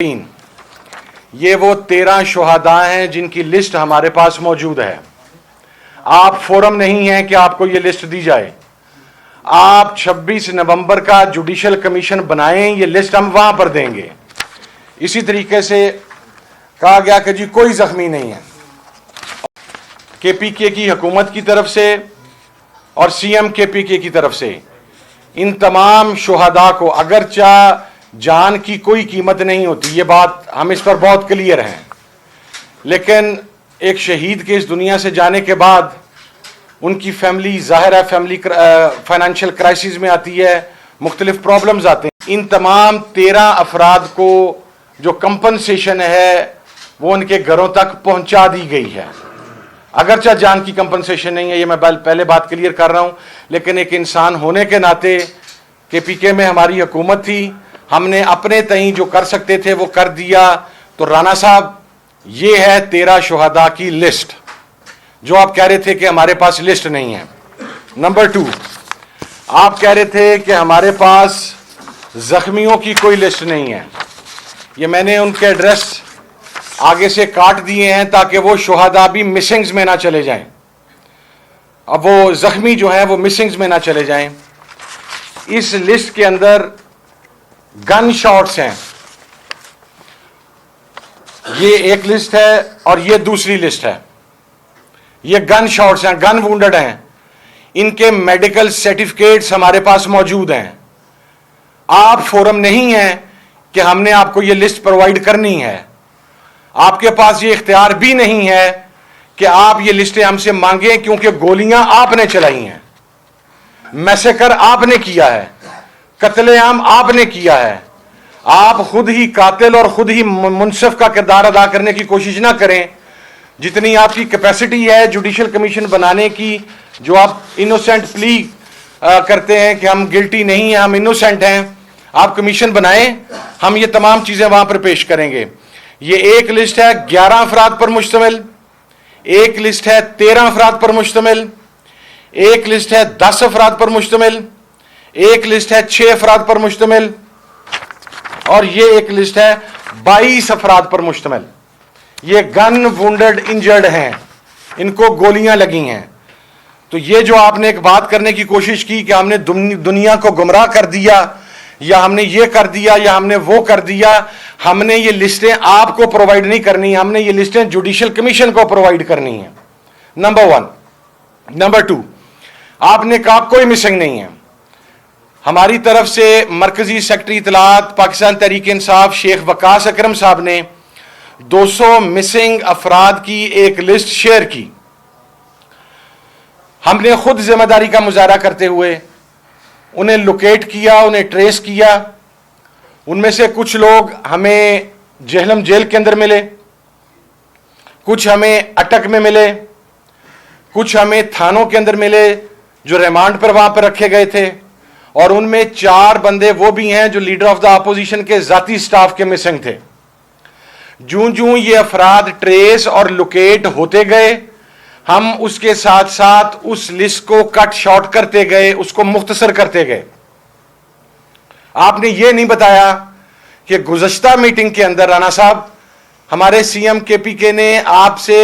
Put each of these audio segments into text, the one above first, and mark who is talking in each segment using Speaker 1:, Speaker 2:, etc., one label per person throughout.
Speaker 1: तीन, ये वो 13 शुहदा हैं जिनकी लिस्ट हमारे पास मौजूद है। आप फोरम नहीं है कि आपको ये लिस्ट दी जाए। आप 26 नवंबर का जुडिशल कमीशन बनाएं, ये लिस्ट हम वहां पर देंगे। इसी तरीके से कहा गया कि जी कोई जख्मी नहीं है। केपीके की हुकूमत की तरफ से और सीएम केपीके की तरफ से इन तमाम शुहदा को अगरचा जान की कोई कीमत नहीं होती, ये बात हम इस पर बहुत क्लियर हैं, लेकिन एक शहीद के इस दुनिया से जाने के बाद उनकी फैमिली ज़ाहिर है फैमिली फाइनेंशियल क्राइसिस में आती है, मुख्तलिफ प्रॉब्लम्स आते हैं। इन तमाम 13 अफराद को जो कंपनसेशन है वो उनके घरों तक पहुंचा दी गई है। अगरचा जान की कंपनसेशन नहीं है, ये मैं पहले बात क्लियर कर रहा हूं, लेकिन एक इंसान होने के नाते केपीके में हमारी हुकूमत थी, हमने अपने तई जो कर सकते थे वो कर दिया। तो राणा साहब, ये है 13 शुहदा की लिस्ट जो आप कह रहे थे कि हमारे पास लिस्ट नहीं है। नंबर 2, आप कह रहे थे कि हमारे पास जख्मियों की कोई लिस्ट नहीं है। ये मैंने उनके एड्रेस आगे से काट दिए हैं ताकि वो शुहदा भी मिसिंग्स में ना चले जाएं। अब वो जख्मी जो हैं वो मिसिंग्स में ना चले जाएं। इस लिस्ट के अंदर गन शॉट्स हैं, ये एक लिस्ट है और ये दूसरी लिस्ट है। ये गन शॉट्स हैं, गन वुंडेड हैं, इनके मेडिकल सर्टिफिकेट्स हमारे पास मौजूद हैं। आप फोरम नहीं है कि हमने आपको ये लिस्ट प्रोवाइड करनी है। आपके पास ये इख्तियार भी नहीं है कि आप ये लिस्टें हमसे मांगें, क्योंकि गोलियां आपने चलाई हैं, मैसेकर आपने किया है, कत्लेआम आपने किया है। आप खुद ही कातिल और खुद ही मुनसिफ का किरदार अदा करने की कोशिश ना करें। जितनी आपकी कैपेसिटी है जुडिशल कमीशन बनाने की, जो आप इनोसेंट प्ली करते हैं कि हम गिल्टी नहीं हैं, हम इनोसेंट हैं, आप कमीशन बनाएं, हम ये तमाम चीजें वहां पर पेश करेंगे। ये एक लिस्ट है 11 अफराद पर मुश्तमिल, एक लिस्ट है 13 अफराद पर मुश्तमिल, एक लिस्ट है 10 अफराद पर मुश्तमिल, एक लिस्ट है 6 अफराद पर मुश्तमिल, और ये एक लिस्ट है 22 अफराद पर मुश्तमिल। ये गन वुंडेड इंजर्ड हैं, इनको गोलियां लगी हैं। तो ये जो आपने एक बात करने की कोशिश की कि हमने दुनिया को गुमराह कर दिया, या हमने ये कर दिया, या हमने वो कर दिया, हमने ये लिस्टें आपको प्रोवाइड नहीं करनी, हमने ये लिस्टें जुडिशल कमीशन को प्रोवाइड करनी है। नंबर 1। नंबर 2, आपने कहा कोई मिसिंग नहीं है। हमारी तरफ से मरकजी सेक्रेटरी इतलात पाकिस्तान तहरीक इंसाफ शेख वकास अकरम साहब ने 200 मिसिंग अफराद की एक लिस्ट शेयर की। हमने खुद जिम्मेदारी का मुजाहरा करते हुए उन्हें लोकेट किया, उन्हें ट्रेस किया। उनमें से कुछ लोग हमें जेहलम जेल के अंदर मिले, कुछ हमें अटक में मिले, कुछ हमें थानों के अंदर मिले जो रिमांड पर वहां पर रखे गए थे, और उनमें 4 बंदे वो भी हैं जो लीडर ऑफ द अपोजिशन के जाती स्टाफ के मिसिंग थे। जूं जूं ये अफराद ट्रेस और लोकेट होते गए, हम उसके साथ साथ उस लिस्ट को कट शॉर्ट करते गए, उसको मुख्तसर करते गए। आपने ये नहीं बताया कि गुज़श्ता मीटिंग के अंदर राणा साहब, हमारे सीएम केपीके ने आपसे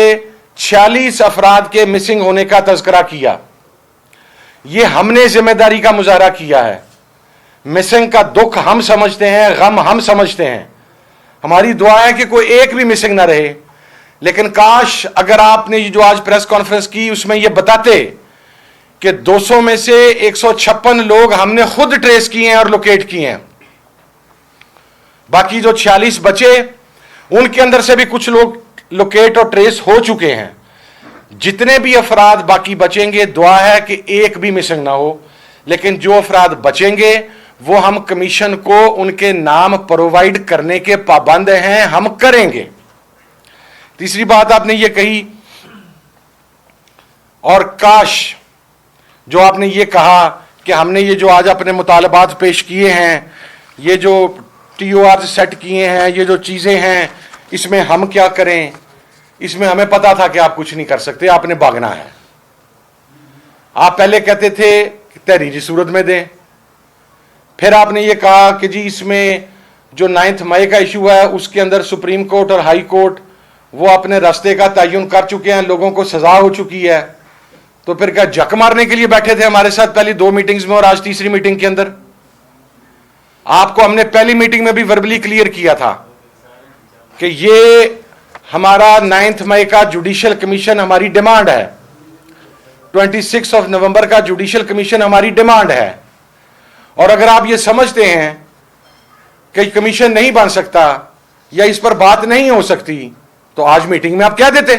Speaker 1: 46 अफराद के मिसिंग होने का तज़किरा किया। ये हमने जिम्मेदारी का मुजाहरा किया है। मिसिंग का दुख हम समझते हैं, गम हम समझते हैं। हमारी दुआ है कि कोई एक भी मिसिंग ना रहे, लेकिन काश अगर आपने जो आज प्रेस कॉन्फ्रेंस की उसमें यह बताते कि 200 में से 156 लोग हमने खुद ट्रेस किए हैं और लोकेट किए हैं। बाकी जो 46 बचे, उनके अंदर से भी कुछ लोग लोकेट और ट्रेस हो चुके हैं। जितने भी अफराद बाकी बचेंगे, दुआ है कि एक भी मिसिंग ना हो, लेकिन जो अफराद बचेंगे वो हम कमीशन को उनके नाम प्रोवाइड करने के पाबंद हैं, हम करेंगे। तीसरी बात आपने ये कही, और काश जो आपने ये कहा कि हमने ये जो आज अपने मुतालबात पेश किए हैं, ये जो TOR सेट किए हैं, ये जो चीजें हैं, इसमें हम क्या करें। इसमें हमें पता था कि आप कुछ नहीं कर सकते, आपने भागना है। आप पहले कहते थे कि तहरीरी सूरत में दें, फिर आपने ये कहा कि जी इसमें जो 9 मई का इशू है उसके अंदर सुप्रीम कोर्ट और हाई कोर्ट वो अपने रास्ते का तयन कर चुके हैं, लोगों को सजा हो चुकी है। तो फिर क्या जक मारने के लिए बैठे थे हमारे साथ पहली 2 मीटिंग्स में और आज तीसरी मीटिंग के अंदर? आपको हमने पहली मीटिंग में भी वर्बली क्लियर किया था कि ये हमारा 9 मई का जुडिशियल कमीशन हमारी डिमांड है, 26 नवंबर का जुडिशियल कमीशन हमारी डिमांड है। और अगर आप ये समझते हैं कि कमीशन नहीं बन सकता या इस पर बात नहीं हो सकती तो आज मीटिंग में आप क्या देते?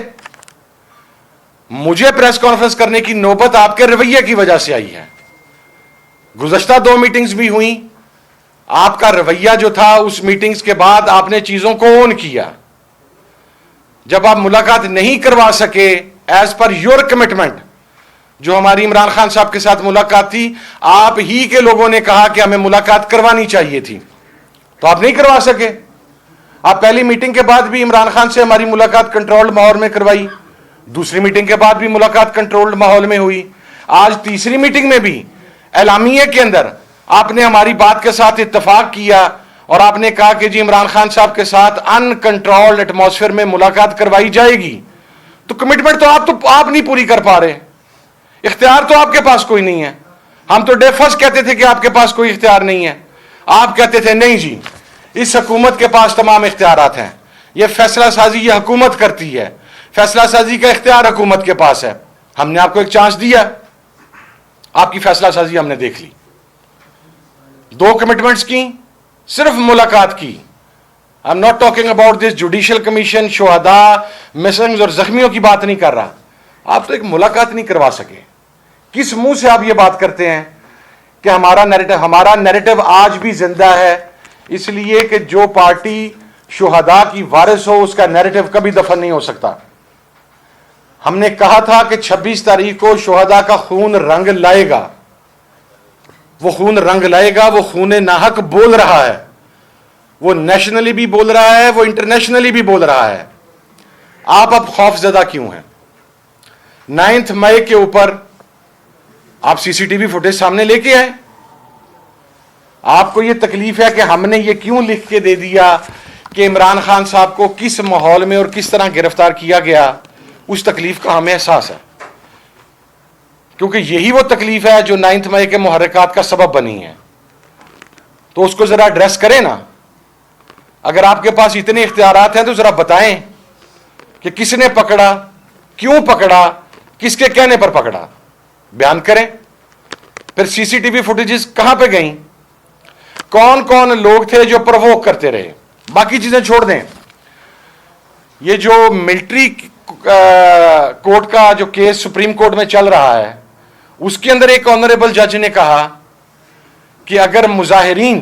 Speaker 1: मुझे प्रेस कॉन्फ्रेंस करने की नौबत आपके रवैये की वजह से आई है। गुज़श्ता 2 मीटिंग्स भी हुई, आपका रवैया जो था उस मीटिंग्स के बाद आपने चीजों को ऑन किया। जब आप मुलाकात नहीं करवा सके एज पर योर कमिटमेंट, जो हमारी इमरान खान साहब के साथ मुलाकात थी, आप ही के लोगों ने कहा कि हमें मुलाकात करवानी चाहिए थी, तो आप नहीं करवा सके। आप पहली मीटिंग के बाद भी इमरान खान से हमारी मुलाकात कंट्रोल्ड माहौल में करवाई, दूसरी मीटिंग के बाद भी मुलाकात कंट्रोल्ड माहौल में हुई, आज तीसरी मीटिंग में भी एलामिया के अंदर आपने हमारी बात के साथ इत्तेफाक किया और आपने कहा कि जी इमरान खान साहब के साथ अनकंट्रोल्ड एटमॉस्फेयर में मुलाकात करवाई जाएगी। तो कमिटमेंट तो आप नहीं पूरी कर पा रहे, इख्तियार तो आपके पास कोई नहीं है। हम तो डे फर्स्ट कहते थे कि आपके पास कोई इख्तियार नहीं है, आप कहते थे नहीं जी इस हुकूमत के पास तमाम इख्तियारात हैं, यह फैसला साजी ये हुकूमत करती है, फैसला साजी का इख्तियार हुकूमत के पास है। हमने आपको एक चांस दिया, आपकी फैसला साजी हमने देख ली, 2 कमिटमेंट्स की, सिर्फ मुलाकात की। I am not talking about this judicial commission, शुहदा, मिसिंग्स और जख्मियों की बात नहीं कर रहा। आप तो एक मुलाकात नहीं करवा सके। किस मुंह से आप ये बात करते हैं कि हमारा नैरेटिव आज भी जिंदा है, इसलिए कि जो पार्टी शुहदा की वारिस हो उसका नैरेटिव कभी दफन नहीं हो सकता। हमने कहा था कि 26 तारीख को शुहदा का खून रंग लाएगा, वो खून रंग लाएगा, वो खून नाहक बोल रहा है, वो नेशनली भी बोल रहा है, वो इंटरनेशनली भी बोल रहा है। आप अब खौफजदा क्यों हैं? 9 मई के ऊपर आप सीसीटीवी फुटेज सामने लेके आए, आपको यह तकलीफ है कि हमने ये क्यों लिख के दे दिया कि इमरान खान साहब को किस माहौल में और किस तरह गिरफ्तार किया गया, उस तकलीफ का हमें एहसास है, क्योंकि यही वो तकलीफ है जो 9 मई के मुहर्रिकात का सबब बनी है। तो उसको जरा एड्रेस करें ना। अगर आपके पास इतने इख्तियारात हैं तो जरा बताएं कि किसने पकड़ा, क्यों पकड़ा, किसके कहने पर पकड़ा, बयान करें। फिर सीसीटीवी फुटेजेस कहां पे गई, कौन कौन लोग थे जो प्रवोक करते रहे। बाकी चीजें छोड़ दें, ये जो मिलिट्री कोर्ट का जो केस सुप्रीम कोर्ट में चल रहा है, उसके अंदर एक ऑनरेबल जज ने कहा कि अगर मुजाहिरीन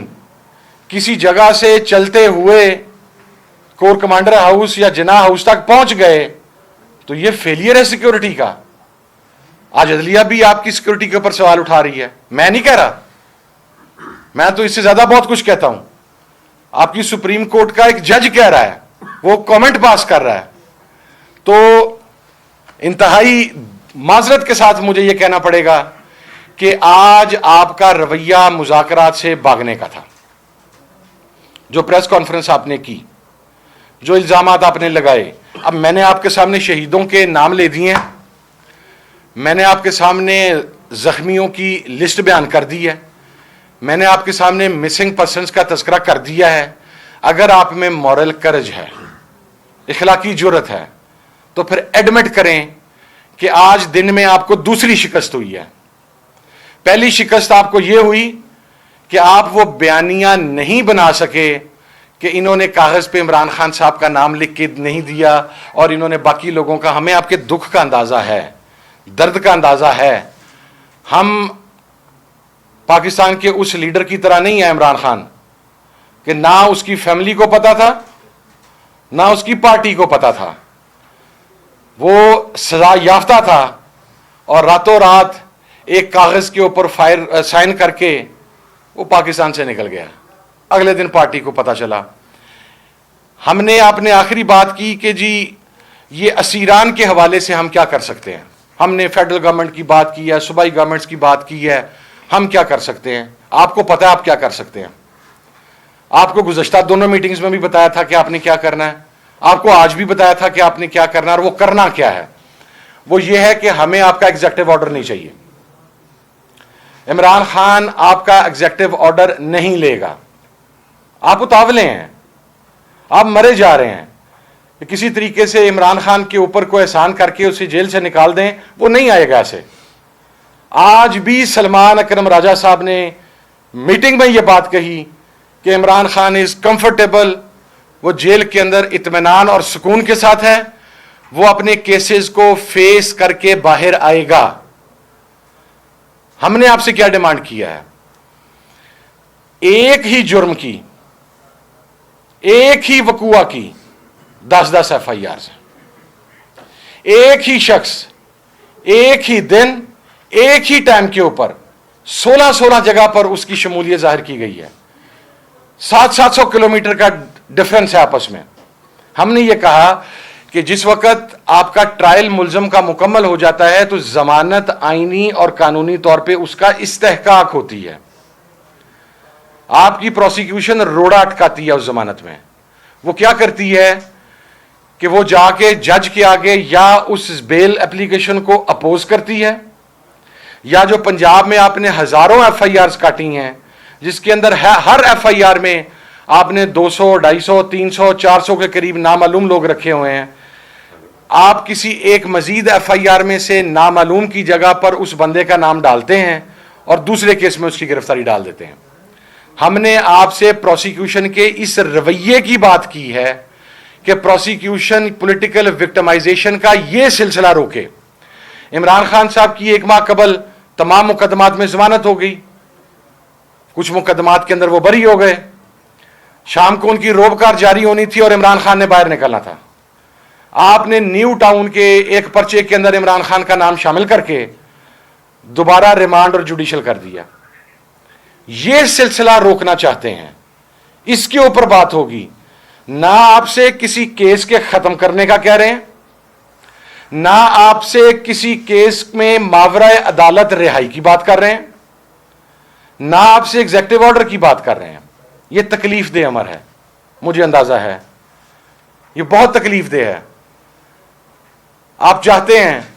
Speaker 1: किसी जगह से चलते हुए कोर कमांडर हाउस या जिना हाउस तक पहुंच गए तो यह फेलियर है सिक्योरिटी का। आज अदलिया भी आपकी सिक्योरिटी के ऊपर सवाल उठा रही है। मैं नहीं कह रहा, मैं तो इससे ज्यादा बहुत कुछ कहता हूं। आपकी सुप्रीम कोर्ट का एक जज कह रहा है, वो कमेंट पास कर रहा है। तो इंतहाई माजरत के साथ मुझे यह कहना पड़ेगा कि आज आपका रवैया मुज़ाकरात से भागने का था। जो प्रेस कॉन्फ्रेंस आपने की, जो इल्जामात आपने लगाए, अब मैंने आपके सामने शहीदों के नाम ले दिए हैं, मैंने आपके सामने जख्मियों की लिस्ट बयान कर दी है, मैंने आपके सामने मिसिंग पर्सन्स का तस्करा कर दिया है। अगर आप में मॉरल करज है, इखलाकी जुर्रत है, तो फिर एडमिट करें कि आज दिन में आपको दूसरी शिकस्त हुई है। पहली शिकस्त आपको यह हुई कि आप वो बयानियां नहीं बना सके कि इन्होंने कागज पे इमरान खान साहब का नाम लिख के नहीं दिया और इन्होंने बाकी लोगों का। हमें आपके दुख का अंदाजा है, दर्द का अंदाजा है। हम पाकिस्तान के उस लीडर की तरह नहीं है इमरान खान कि ना उसकी फैमिली को पता था ना उसकी पार्टी को पता था। वो सजा याफ्ता था और रातों रात एक कागज के ऊपर साइन करके वो पाकिस्तान से निकल गया। अगले दिन पार्टी को पता चला। हमने आपने आखिरी बात की कि जी ये असीरान के हवाले से हम क्या कर सकते हैं। हमने फेडरल गवर्नमेंट की बात की है, सूबाई गवर्नमेंट्स की बात की है, हम क्या कर सकते हैं। आपको पता है आप क्या कर सकते हैं। आपको गुज़श्ता दोनों मीटिंग्स में भी बताया था कि आपने क्या करना है, आपको आज भी बताया था कि आपने क्या करना है, और वो करना क्या है, वो ये है कि हमें आपका एग्जीक्यूटिव ऑर्डर नहीं चाहिए। इमरान खान आपका एग्जीक्यूटिव ऑर्डर नहीं लेगा। आप उतावले हैं, आप मरे जा रहे हैं कि किसी तरीके से इमरान खान के ऊपर कोई एहसान करके उसे जेल से निकाल दें, वो नहीं आएगा ऐसे। आज भी सलमान अकरम राजा साहब ने मीटिंग में यह बात कही कि इमरान खान इज कंफर्टेबल, वो जेल के अंदर इत्मीनान और सुकून के साथ है, वो अपने केसेस को फेस करके बाहर आएगा। हमने आपसे क्या डिमांड किया है? एक ही जुर्म की, एक ही वकुआ की 10-10 FIR से, एक ही शख्स एक ही दिन एक ही टाइम के ऊपर 16-16 जगह पर उसकी शमूलियत जाहिर की गई है। 700-700 किलोमीटर का डिफरेंस है आपस में। हमने ये कहा कि जिस वक्त आपका ट्रायल मुलजम का मुकम्मल हो जाता है तो जमानत आईनी और कानूनी तौर पे उसका इस्तेहकाक होती है। आपकी प्रोसिक्यूशन रोड़ा अटकाती है उस जमानत में। वो क्या करती है कि वो जाके जज के आगे या उस बेल एप्लीकेशन को अपोज करती है, या जो पंजाब में आपने हजारों FIRs काटी हैं जिसके अंदर हर FIR में आपने 200, 250, 300, 400 के करीब नामालूम लोग रखे हुए हैं, आप किसी एक मजीद FIR में से नामालूम की जगह पर उस बंदे का नाम डालते हैं और दूसरे केस में उसकी गिरफ्तारी डाल देते हैं। हमने आपसे प्रोसिक्यूशन के इस रवैये की बात की है कि प्रोसिक्यूशन पॉलिटिकल विक्टिमाइजेशन का यह सिलसिला रोके। इमरान खान साहब की 1 माह कबल तमाम मुकदमात में जमानत हो गई, कुछ मुकदमात के अंदर वो बरी हो गए। शाम को उनकी रोबकार जारी होनी थी और इमरान खान ने बाहर निकलना था। आपने न्यू टाउन के एक पर्चे के अंदर इमरान खान का नाम शामिल करके दोबारा रिमांड और जुडिशल कर दिया। यह सिलसिला रोकना चाहते हैं, इसके ऊपर बात होगी। ना आपसे किसी केस के खत्म करने का कह रहे हैं, ना आपसे किसी केस में मावरा अदालत रिहाई की बात कर रहे हैं, ना आपसे एग्जीक्यूटिव ऑर्डर की बात कर रहे हैं। यह तकलीफ दे अमर है, मुझे अंदाजा है, यह बहुत तकलीफ दे है। आप चाहते हैं